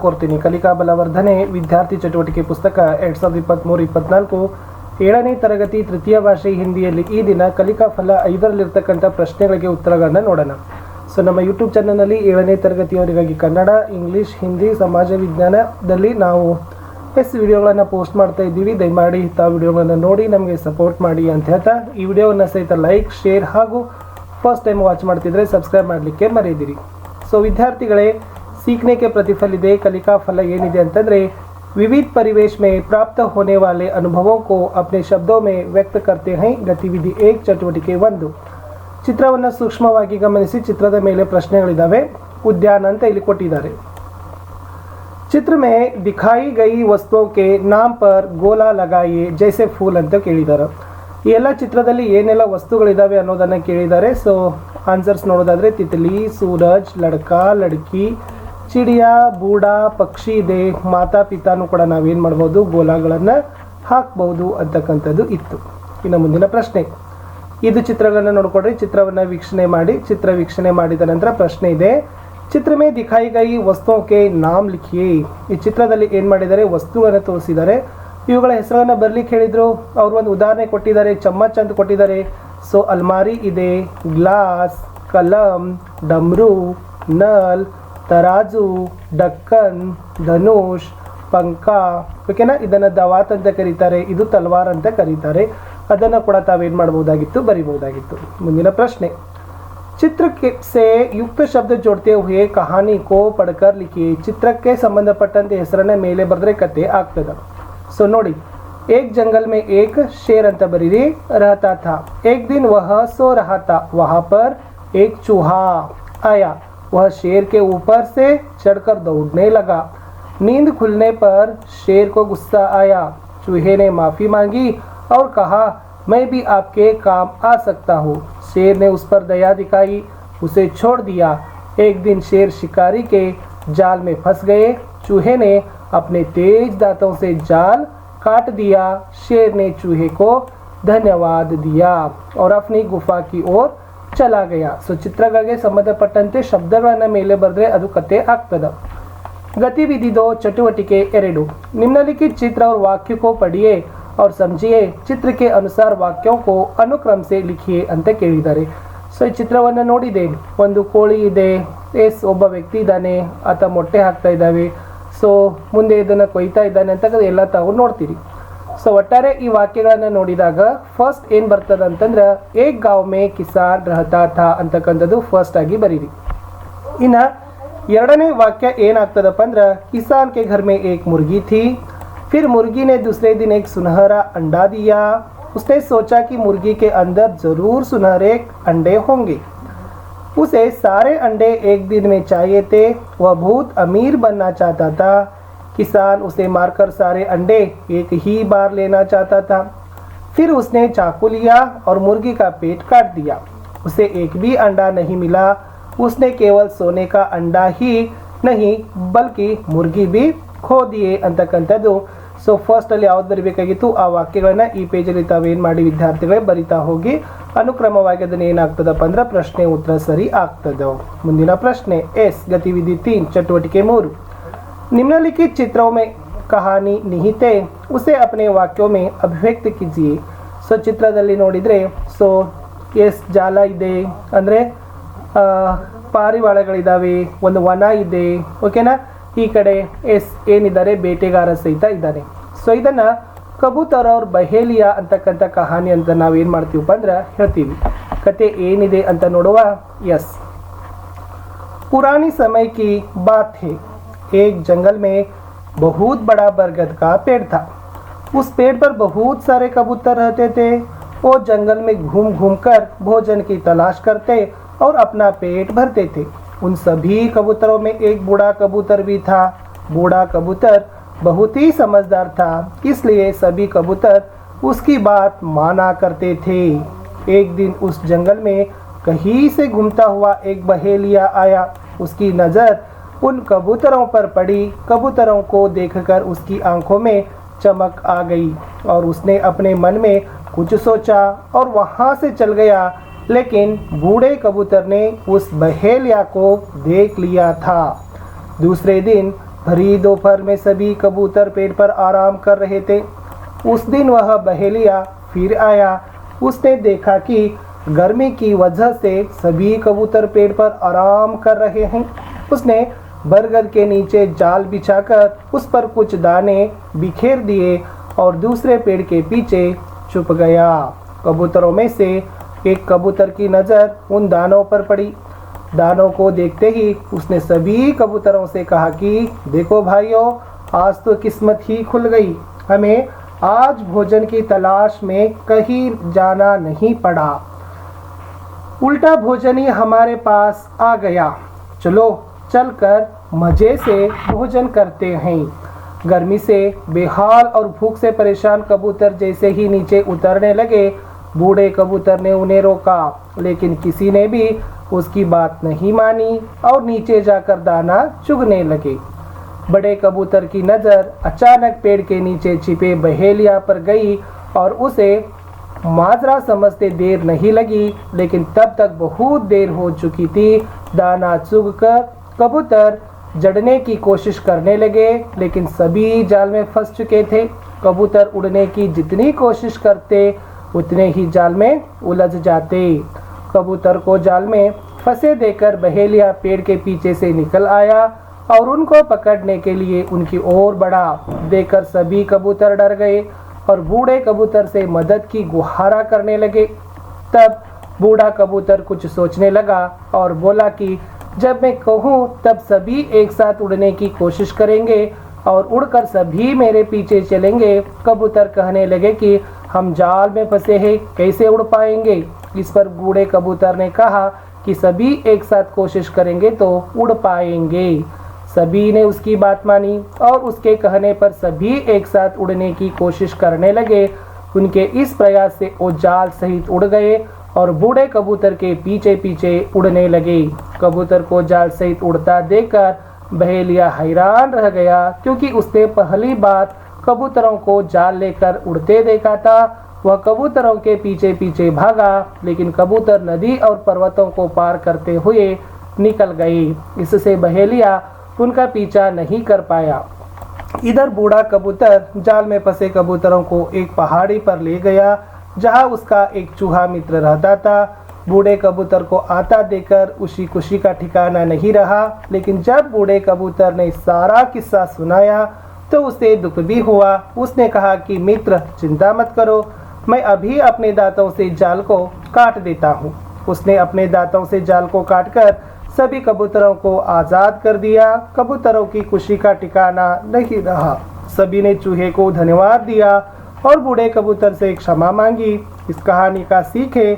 ಕೋರ್ತೀನಿ. ಕಲಿಕಾ ಬಲವರ್ಧನೆ ವಿದ್ಯಾರ್ಥಿ ಚಟುವಟಿಕೆ ಪುಸ್ತಕ 2023-24 7ನೇ ತರಗತಿ ತೃತೀಯ ಭಾಷೆ ಹಿಂದಿಯಲ್ಲಿ ಈ ದಿನ ಕಲಿಕಾ ಫಲ 5ರಲ್ಲಿರ್ತಕ್ಕಂಥ ಪ್ರಶ್ನೆಗಳಿಗೆ ಉತ್ತರಗಳನ್ನು ನೋಡೋಣ. ಸೊ ನಮ್ಮ ಯೂಟ್ಯೂಬ್ ಚಾನಲ್ನಲ್ಲಿ 7ನೇ ತರಗತಿಯವರಿಗಾಗಿ ಕನ್ನಡ, ಇಂಗ್ಲೀಷ್, ಹಿಂದಿ, ಸಮಾಜ ವಿಜ್ಞಾನದಲ್ಲಿ ನಾವು ವಿಡಿಯೋಗಳನ್ನು ಪೋಸ್ಟ್ ಮಾಡ್ತಾ ಇದ್ದೀವಿ. ದಯಮಾಡಿ ತಾವು ವಿಡಿಯೋಗಳನ್ನು ನೋಡಿ ನಮಗೆ ಸಪೋರ್ಟ್ ಮಾಡಿ ಅಂತ ಹೇಳ್ತಾ ಈ ವಿಡಿಯೋವನ್ನು ಸಹಿತ ಲೈಕ್, ಶೇರ್ ಹಾಗೂ फर्स्ट टाइम वॉच ಮಾಡ್ತಿದ್ರೆ ಸಬ್ಸ್ಕ್ರೈಬ್ ಮಾಡಲಿಕ್ಕೆ ಮರೆಯದಿರಿ. ಸೊ ವಿದ್ಯಾರ್ಥಿಗಳೇ, सीखने के प्रतिफल ಇದೆ. कलिका फल ಏನಿದೆ ಅಂತಂದ್ರೆ विविध परिवेश में प्राप्त होने वाले अनुभवों को अपने शब्दों में व्यक्त करते हैं. गतिविधि 1 ಚಟುವಟಿಕೆ 1. ಚಿತ್ರವನ್ನು ಸೂಕ್ಷ್ಮವಾಗಿ ಗಮನಿಸಿ. ಚಿತ್ರದ ಮೇಲೆ ಪ್ರಶ್ನೆಗಳಿದಾವೆ. उद्यान ಅಂತ ಇಲ್ಲಿ ಕೊಟ್ಟಿದ್ದಾರೆ. चित्र में दिखाई गई वस्तुओं के नाम पर गोला लगाइए जैसे फूल ಅಂತ ಕೇಳಿದ್ದಾರೆ. ಈ ಎಲ್ಲ ಚಿತ್ರದಲ್ಲಿ ಏನೆಲ್ಲ ವಸ್ತುಗಳಿದಾವೆ ಅನ್ನೋದನ್ನು ಕೇಳಿದ್ದಾರೆ. ಸೊ ಆನ್ಸರ್ಸ್ ನೋಡೋದಾದರೆ ತಿತಲಿ, ಸೂರಜ್, ಲಡ್ಕಾ, ಲಡ್ಕಿ, ಚಿಡಿಯಾ, ಬೂಡ, ಪಕ್ಷಿ ಇದೆ. ಮಾತಾ ಪಿತಾನು ಕೂಡ ನಾವೇನು ಮಾಡ್ಬೋದು, ಗೋಲಾಗಳನ್ನು ಹಾಕ್ಬೋದು ಅಂತಕ್ಕಂಥದ್ದು ಇತ್ತು. ಇನ್ನು ಮುಂದಿನ ಪ್ರಶ್ನೆ, ಇದು ಚಿತ್ರಗಳನ್ನು ನೋಡ್ಕೊಡ್ರಿ. ಚಿತ್ರವನ್ನು ವೀಕ್ಷಣೆ ಮಾಡಿ. ಚಿತ್ರ ವೀಕ್ಷಣೆ ಮಾಡಿದ ನಂತರ ಪ್ರಶ್ನೆ ಇದೆ, ಚಿತ್ರ ಮೇ ದಿಖಾಯಿ ಗೈ ವಸ್ತುओं के नाम लिखिए. ಈ ಚಿತ್ರದಲ್ಲಿ ಏನು ಮಾಡಿದ್ದಾರೆ, ವಸ್ತುಗಳನ್ನು ತೋರಿಸಿದ್ದಾರೆ. ಇವುಗಳ ಹೆಸರನ್ನು ಬರಲಿಕ್ಕೆ ಹೇಳಿದರು. ಅವರು ಒಂದು ಉದಾಹರಣೆ ಕೊಟ್ಟಿದ್ದಾರೆ, ಚಮ್ಮಚ್ ಅಂತ ಕೊಟ್ಟಿದ್ದಾರೆ. ಸೊ ಅಲ್ಮಾರಿ ಇದೆ, ಗ್ಲಾಸ್, ಕಲಂ, ಡಮ್ರು, ನಲ್, ತರಾಜು, ಡಕ್ಕನ್, ಧನುಷ್, ಪಂಕ. ಓಕೆನಾ, ಇದನ್ನು ದವಾತ್ ಅಂತ ಕರೀತಾರೆ, ಇದು ತಲ್ವಾರ್ ಅಂತ ಕರೀತಾರೆ. ಅದನ್ನು ಕೂಡ ತಾವೇನು ಮಾಡ್ಬೋದಾಗಿತ್ತು, ಬರಿಬಹುದಾಗಿತ್ತು. ಮುಂದಿನ ಪ್ರಶ್ನೆ, ಚಿತ್ರ से युक्त शब्द जोड़ते हुए कहानी को पढ़कर लिखिए. ಚಿತ್ರಕ್ಕೆ ಸಂಬಂಧಪಟ್ಟಂತೆ ಹೆಸರನ್ನ ಮೇಲೆ ಬರೆದ್ರೆ ಕತೆ ಆಗ್ತದೆ. सो नोड़ी, एक जंगल में एक शेर अंत बरीरी रहता था. एक दिन वह सो रहा था. वहाँ पर एक चूहा आया. वह शेर के ऊपर से चढ़कर दौड़ने लगा. नींद खुलने पर शेर को गुस्सा आया. चूहे ने माफ़ी मांगी और कहा, मैं भी आपके काम आ सकता हूँ. शेर ने उस पर दया दिखाई, उसे छोड़ दिया. एक दिन शेर शिकारी के जाल में फंस गए. चूहे ने अपने तेज दांतों से जाल काट दिया. शेर ने चूहे को धन्यवाद दिया और अपनी गुफा की ओर चला गया. सो ಚಿತ್ರಗಳಿಗೆ ಸಂಬಂಧಪಟ್ಟಂತೆ ಶಬ್ದಗಳನ್ನು ಮೇಲೆ ಬರೆದ್ರೆ ಅದು ಕತೆ ಆಗ್ತದೆ. गतिविधि 2 चटुवटिके 2. निम्नलिखित चित्र और वाक्य को पढ़िए और समझिए. चित्र के अनुसार वाक्यों को अनुक्रम से लिखिए ಅಂತ ಕೇಳಿದ್ದಾರೆ. ಸೊ ಈ ಚಿತ್ರವನ್ನು ನೋಡಿದೆ. ಒಂದು ಕೋಳಿ ಇದೆ, ಒಬ್ಬ ವ್ಯಕ್ತಿ ಇದ್ದಾನೆ, ಆತ ಮೊಟ್ಟೆ ಹಾಕ್ತಾ ಇದ್ದಾವೆ. ಸೊ ಮುಂದೆ ಇದನ್ನು ಕೊಯ್ತಾ ಇದ್ದಾನೆ ಅಂತ ಎಲ್ಲ ತಾವು ನೋಡ್ತೀರಿ. ಸೊ ಒಟ್ಟಾರೆ ಈ ವಾಕ್ಯಗಳನ್ನು ನೋಡಿದಾಗ ಫಸ್ಟ್ ಏನು ಬರ್ತದೆ ಅಂತಂದ್ರೆ, ಏಕ್ ಗಾಂವ್ ಮೇ ಕಿಸಾನ್ ರಹತಾ ಥಾ ಅಂತಕ್ಕಂಥದ್ದು ಫಸ್ಟ್ ಆಗಿ ಬರೀರಿ. ಇನ್ನು ಎರಡನೇ ವಾಕ್ಯ ಏನಾಗ್ತದಪ್ಪ ಅಂದ್ರೆ, ಕಿಸಾನ್ ಕೆ ಘರ್ ಮೇ ಏಕ್ ಮುರ್ಗಿ ಥಿ. फिर मुर्गी ने दूसरे दिन एक सुनहरा अंडा दिया. उसने सोचा कि मुर्गी के अंदर जरूर सुनहरे अंडे होंगे. उसे सारे अंडे एक दिन में चाहिए थे. वह बहुत अमीर बनना चाहता था. किसान उसे मारकर सारे अंडे एक ही बार लेना चाहता था. फिर उसने चाकू लिया और मुर्गी का पेट काट दिया. उसे एक भी अंडा नहीं मिला. उसने केवल सोने का अंडा ही नहीं बल्कि मुर्गी भी खो दिए ಅಂತಕ್ಕಂಥದ್ದು. ಸೊ ಫಸ್ಟಲ್ಲಿ ಯಾವ್ದು ಬರೀಬೇಕಾಗಿತ್ತು, ಆ ವಾಕ್ಯಗಳನ್ನ ಈ ಪೇಜಲ್ಲಿ ತಾವೇನು ಮಾಡಿ ವಿದ್ಯಾರ್ಥಿಗಳೇ ಬರಿತಾ ಹೋಗಿ ಅನುಕ್ರಮವಾಗಿ ಅದನ್ನು ಏನಾಗ್ತದಪ್ಪ ಅಂದ್ರೆ ಪ್ರಶ್ನೆ ಉತ್ತರ ಸರಿ ಆಗ್ತದೆ. ಮುಂದಿನ ಪ್ರಶ್ನೆ ಎಸ್ गतिविधि 3 चटुवटिके 3. निम्नलिखित चित्रों में कहानी निहित है, उसे अपने वाक्यों में अभिव्यक्त कीजिए. ಸೊ ಚಿತ್ರದಲ್ಲಿ ನೋಡಿದರೆ ಸೊ ಎಸ್ ಜಾಲ ಇದೆ ಅಂದರೆ ಪಾರಿವಾಳಗಳಿದ್ದಾವೆ, ಒಂದು ವನ ಇದೆ. ಓಕೆನಾ, ಈ ಕಡೆ ಎಸ್ ಏನಿದ್ದಾರೆ, ಬೇಟೆಗಾರ ಸಹಿತ ಇದ್ದಾನೆ. ಸೊ ಇದನ್ನು ಕಬೂತರ ಅವ್ರ ಬಹೇಲಿಯಾ ಅಂತಕ್ಕಂಥ ಕಹಾನಿ ಅಂತ ನಾವೇನು ಮಾಡ್ತೀವಪ್ಪ ಅಂದ್ರೆ ಹೇಳ್ತೀವಿ. ಕತೆ ಏನಿದೆ ಅಂತ ನೋಡುವ. ಎಸ್, पुरानी समय की बात है. एक जंगल में बहुत बड़ा बरगद का पेड़ था. उस पेड़ पर बहुत सारे कबूतर रहते थे. वो जंगल में घूम घूम कर भोजन की तलाश करते और अपना पेट भरते थे. उन सभी कबूतरों में एक बूढ़ा कबूतर भी था. बूढ़ा कबूतर बहुत ही समझदार था, इसलिए सभी कबूतर उसकी बात माना करते थे. एक दिन उस जंगल में कहीं से घूमता हुआ एक बहेलिया आया. उसकी नज़र उन कबूतरों पर पड़ी. कबूतरों को देखकर उसकी आंखों में चमक आ गई और उसने अपने मन में कुछ सोचा और वहाँ से चल गया. लेकिन बूढ़े कबूतर ने उस बहेलिया को देख लिया था. दूसरे दिन भरी दोपहर में सभी कबूतर पेड़ पर आराम कर रहे थे। उस दिन वह बहेलिया फिर आया। उसने देखा कि गर्मी की वजह से सभी कबूतर पेड़ पर आराम कर रहे हैं। उसने बरगद के नीचे जाल बिछाकर उस पर कुछ दाने बिखेर दिए और दूसरे पेड़ के पीछे छुप गया। कबूतरों में से एक कबूतर की नज़र उन दानों पर पड़ी। दानों को देखते ही उसने सभी कबूतरों से कहा कि देखो भाइयों, आज तो किस्मत ही खुल गई। हमें आज भोजन की तलाश में कहीं जाना नहीं पड़ा, उल्टा भोजन ही हमारे पास आ गया। चलो चलकर मज़े से भोजन करते हैं। गर्मी से बेहाल और भूख से परेशान कबूतर जैसे ही नीचे उतरने लगे, बूढ़े कबूतर ने उन्हें रोका, लेकिन किसी ने भी उसकी बात नहीं मानी और नीचे जाकर दाना चुगने लगे। बड़े कबूतर की नज़र अचानक पेड़ के नीचे छिपे बहेलिया पर गई और उसे माजरा समझते देर नहीं लगी, लेकिन तब तक बहुत देर हो चुकी थी। दाना चुगकर कबूतर जड़ने की कोशिश करने लगे, लेकिन सभी जाल में फंस चुके थे। कबूतर उड़ने की जितनी कोशिश करते उतने ही जाल में उलझ जाते। कबूतर को जाल में फंसे देकर बहेलिया पेड़ के पीछे से निकल आया और उनको पकड़ने के लिए उनकी ओर बढ़ा। देखकर सभी कबूतर डर गए और बूढ़े कबूतर से मदद की गुहारा करने लगे। तब बूढ़ा कबूतर कुछ सोचने लगा और बोला कि जब मैं कहूँ तब सभी एक साथ उड़ने की कोशिश करेंगे और उड़कर सभी मेरे पीछे चलेंगे। कबूतर कहने लगे कि हम जाल में फंसे हैं, कैसे उड़ पाएंगे। इस पर बूढ़े कबूतर ने कहा कि सभी एक साथ कोशिश करेंगे तो उड़ पाएंगे। सभी ने उसकी बात मानी और उसके कहने पर सभी एक साथ उड़ने की कोशिश करने लगे। उनके इस प्रयास से वो जाल सहित उड़ गए और बूढ़े कबूतर के पीछे पीछे उड़ने लगे। कबूतर को जाल सहित उड़ता देखकर बहेलिया हैरान रह गया, क्योंकि उसने पहली बार कबूतरों को जाल लेकर उड़ते देखा था। वह कबूतरों के पीछे पीछे भागा, लेकिन कबूतर नदी और पर्वतों को पार करते हुए निकल गए। इससे बहेलिया उनका पीछा नहीं कर पाया। इधर बूढ़ा कबूतर जाल में फंसे कबूतरों को एक पहाड़ी पर ले गया, जहां उसका एक चूहा मित्र रहता था। बूढ़े कबूतर को आता देखकर उसी खुशी का ठिकाना नहीं रहा, लेकिन जब बूढ़े कबूतर ने सारा किस्सा सुनाया तो उसे दुख भी हुआ। उसने कहा कि मित्र, चिंता मत करो, मैं अभी अपने दांतों से जाल को काट देता हूँ। उसने अपने दांतों से जाल को काटकर सभी कबूतरों को आज़ाद कर दिया। कबूतरों की खुशी का ठिकाना नहीं रहा। सभी ने चूहे को धन्यवाद दिया और बूढ़े कबूतर से क्षमा मांगी। इस कहानी का सीख है,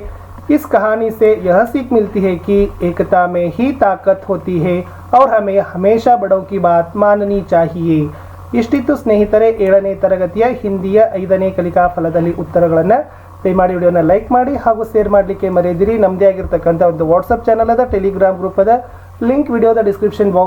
इस कहानी से यह सीख मिलती है कि एकता में ही ताकत होती है और हमें हमेशा बड़ों की बात माननी चाहिए। ಇಷ್ಟಿತ್ತು ಸ್ನೇಹಿತರೆ 7ನೇ ತರಗತಿಯ ಹಿಂದಿಯ 5ನೇ ಕಲಿಕಾ ಫಲದಲ್ಲಿ ಉತ್ತರಗಳನ್ನು ದಯಮಾಡಿ ವಿಡಿಯೋನ ಲೈಕ್ ಮಾಡಿ ಹಾಗೂ ಶೇರ್ ಮಾಡಲಿಕ್ಕೆ ಮರೆಯದಿರಿ. ನಮ್ಮದೇ ಆಗಿರತಕ್ಕಂಥ ಒಂದು ವಾಟ್ಸಪ್ ಚಾನಲ್ ಅದ, ಟೆಲಿಗ್ರಾಮ್ ಗ್ರೂಪ್ ಅದ, ಲಿಂಕ್ ವಿಡಿಯೋದ ಡಿಸ್ಕ್ರಿಪ್ಷನ್ ಬಾಕ್ಸ್